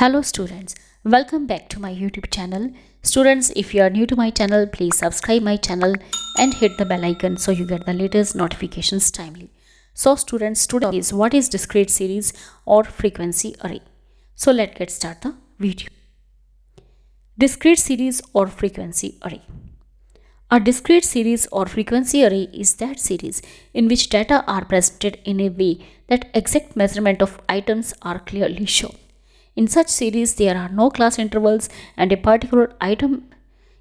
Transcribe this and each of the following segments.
Hello students, welcome back to my YouTube channel. Students, if you are new to my channel, please subscribe my channel and hit the bell icon so you get the latest notifications timely. So students, today is what is discrete series or frequency array. So let's get start the video. Discrete series or frequency array. A discrete series or frequency array is that series in which data are presented in a way that exact measurement of items are clearly shown. In such series, there are no class intervals and a particular item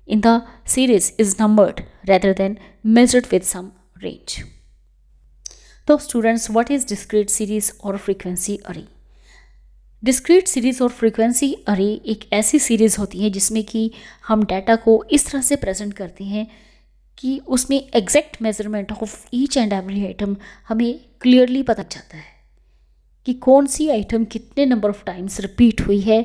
in the series is numbered rather than measured with some range. So students, what is discrete series और frequency array? Discrete series और frequency अरे एक ऐसी series होती है जिसमें कि हम डाटा को इस तरह से प्रेजेंट करते हैं कि उसमें exact measurement of each and every item हमें क्लियरली पता जाता है कि कौन सी आइटम कितने नंबर ऑफ टाइम्स रिपीट हुई है.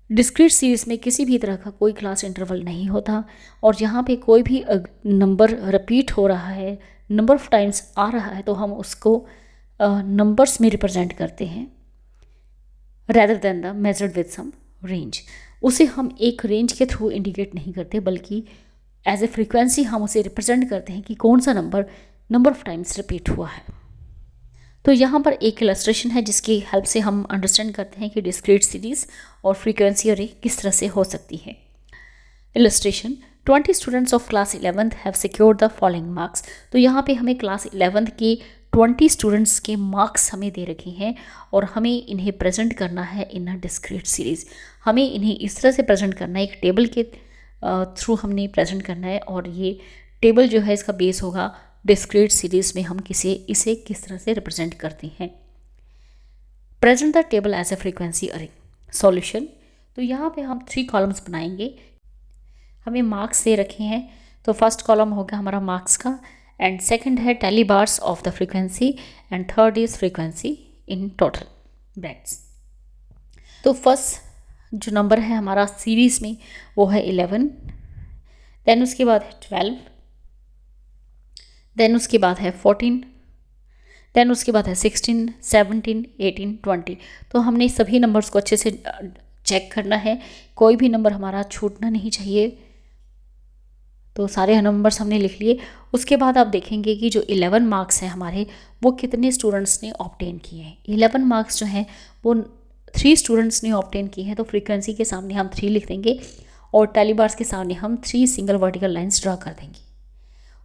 डिस्क्रीट सीरीज़ में किसी भी तरह का कोई क्लास इंटरवल नहीं होता और यहाँ पे कोई भी नंबर रिपीट हो रहा है, नंबर ऑफ टाइम्स आ रहा है, तो हम उसको नंबर्स में रिप्रेजेंट करते हैं rather than the measured with some range. उसे हम एक रेंज के थ्रू इंडिकेट नहीं करते बल्कि एज ए फ्रीक्वेंसी हम उसे रिप्रेजेंट करते हैं कि कौन सा नंबर ऑफ टाइम्स रिपीट हुआ है. तो यहाँ पर एक इलस्ट्रेशन है जिसकी हेल्प से हम अंडरस्टैंड करते हैं कि डिस्क्रीट सीरीज और फ्रीक्वेंसी अरे किस तरह से हो सकती है. Illustration 20 students of class 11th have secured the following marks. तो यहाँ पे हमें क्लास 11th के 20 स्टूडेंट्स के मार्क्स हमें दे रखे हैं और हमें इन्हें प्रेजेंट करना है इन अ डिस्क्रीट सीरीज़. हमें इन्हें इस तरह से प्रेजेंट करना है, एक टेबल के थ्रू हमने प्रेजेंट करना है और ये टेबल जो है इसका बेस होगा डिस्क्रीट सीरीज़ में हम इसे किस तरह से रिप्रेजेंट करते हैं. Present the table as a frequency array. Solution, तो यहाँ पे हम 3 कॉलम्स बनाएंगे. हमें मार्क्स दे रखे हैं तो फर्स्ट कॉलम होगा हमारा मार्क्स का एंड सेकंड है tally bars of the frequency and third is frequency in total brackets. तो फर्स्ट जो नंबर है हमारा सीरीज़ में वो है 11, देन उसके बाद है 12, देन उसके बाद है 14, देन उसके बाद है 16, 17, 18, 20. तो हमने सभी नंबर्स को अच्छे से चेक करना है, कोई भी नंबर हमारा छूटना नहीं चाहिए. तो सारे नंबर्स हमने लिख लिए. उसके बाद आप देखेंगे कि जो 11 मार्क्स हैं हमारे वो कितने स्टूडेंट्स ने ऑब्टेन किए हैं. 11 मार्क्स जो हैं वो 3 स्टूडेंट्स ने ऑब्टेन किए हैं. तो फ्रीक्वेंसी के सामने हम 3 लिख देंगे और टेली बार्स के सामने हम 3 सिंगल वर्टिकल लाइंस ड्रा कर देंगे.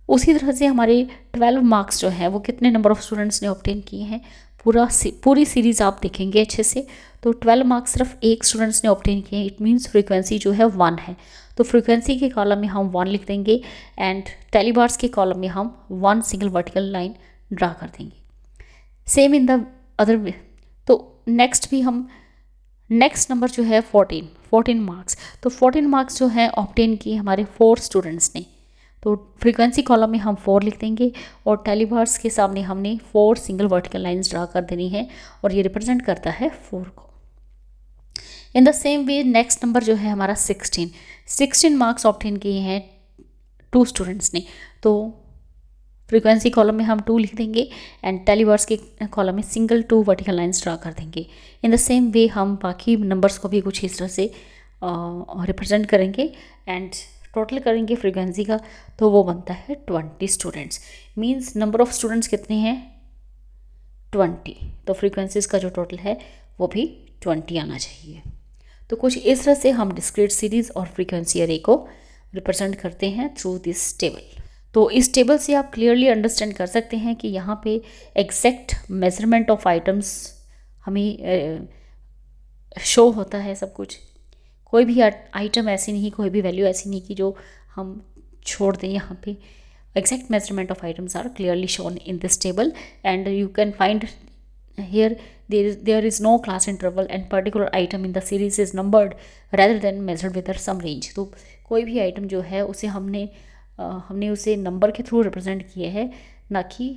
उसी तरह से हमारे 12 मार्क्स जो हैं वो कितने नंबर ऑफ स्टूडेंट्स ने ऑब्टेन किए हैं. पूरी सीरीज़ आप देखेंगे अच्छे से तो 12 मार्क्स सिर्फ एक स्टूडेंट्स ने ऑब्टेन किए हैं. इट मीन्स फ्रीक्वेंसी जो है 1 है. तो फ्रीक्वेंसी के कॉलम में हम 1 लिख देंगे एंड टेली बार्स के कॉलम में हम 1 सिंगल वर्टिकल लाइन ड्रा कर देंगे. Same in the other way. तो नेक्स्ट भी हम नेक्स्ट नंबर जो है 14 मार्क्स. तो 14 मार्क्स जो है ऑब्टेन किए हमारे 4 स्टूडेंट्स ने. तो फ्रीक्वेंसी कॉलम में हम 4 लिख देंगे और टेली बार्स के सामने हमने 4 सिंगल वर्टिकल लाइंस ड्रा कर देनी है और ये रिप्रेजेंट करता है 4 को. In the same way next number जो है हमारा 16 मार्क्स ऑब्टेन किए हैं 2 स्टूडेंट्स ने. तो फ्रीक्वेंसी कॉलम में हम 2 लिख देंगे एंड टेली बार्स के कॉलम में सिंगल 2 वर्टिकल लाइंस ड्रा कर देंगे. इन द सेम वे हम बाकी नंबर्स को भी कुछ इस तरह से रिप्रेजेंट करेंगे एंड टोटल करेंगे फ्रीक्वेंसी का तो वो बनता है 20 students. Means number of students कितने हैं 20. तो फ्रीक्वेंसीज का जो टोटल है वो भी 20 आना चाहिए. तो कुछ इस तरह से हम डिस्क्रीट सीरीज़ और फ्रीक्वेंसी अरे को रिप्रेजेंट करते हैं थ्रू दिस टेबल. तो इस टेबल से आप क्लियरली अंडरस्टैंड कर सकते हैं कि यहाँ पे एग्जैक्ट मेजरमेंट ऑफ आइटम्स हमें शो होता है सब कुछ. कोई भी आइटम ऐसी नहीं, कोई भी वैल्यू ऐसी नहीं कि जो हम छोड़ दें. यहाँ पे exact measurement of items are clearly shown in this table and you can find here there is no class interval and particular item in the series is numbered rather than measured with some range. तो कोई भी item जो है उसे हमने उसे number के through represent किए हैं, ना कि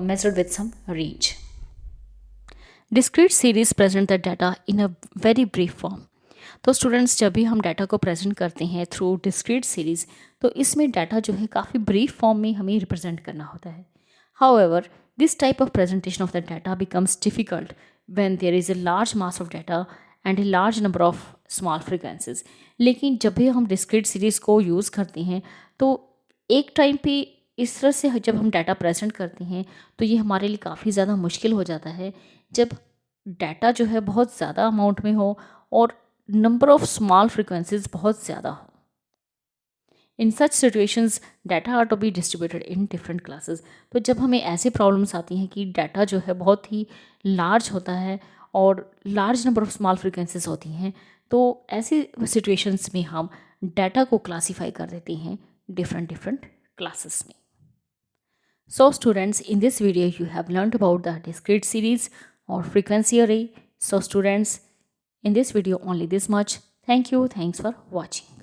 measured with some range. Discrete series present the data in a very brief form. तो स्टूडेंट्स जब भी हम डाटा को प्रेजेंट करते हैं थ्रू डिस्क्रीट सीरीज़ तो इसमें डाटा जो है काफ़ी ब्रीफ फॉर्म में हमें रिप्रेजेंट करना होता है. However, this type of presentation of the data becomes difficult when there is a large mass of data and a large number of small frequencies. लेकिन जब भी हम डिस्क्रीट सीरीज़ को यूज़ करते हैं तो एक टाइम पे इस तरह से जब हम डाटा प्रेजेंट करते हैं तो ये हमारे लिए काफ़ी ज़्यादा मुश्किल हो जाता है जब डाटा जो है बहुत ज़्यादा अमाउंट में हो और नंबर ऑफ स्मॉल फ्रिक्वेंसीज बहुत ज़्यादा हो। In such situations data are to be distributed in different classes. तो जब हमें ऐसी प्रॉब्लम्स आती हैं कि डाटा जो है बहुत ही लार्ज होता है और large number of small frequencies होती हैं, तो ऐसी सिचुएशंस में हम डाटा को क्लासीफाई कर देते हैं डिफरेंट डिफरेंट क्लासेस में। So students, in this video you have learned about the discrete series or frequency array. So students, in this video only this much. Thank you. Thanks for watching.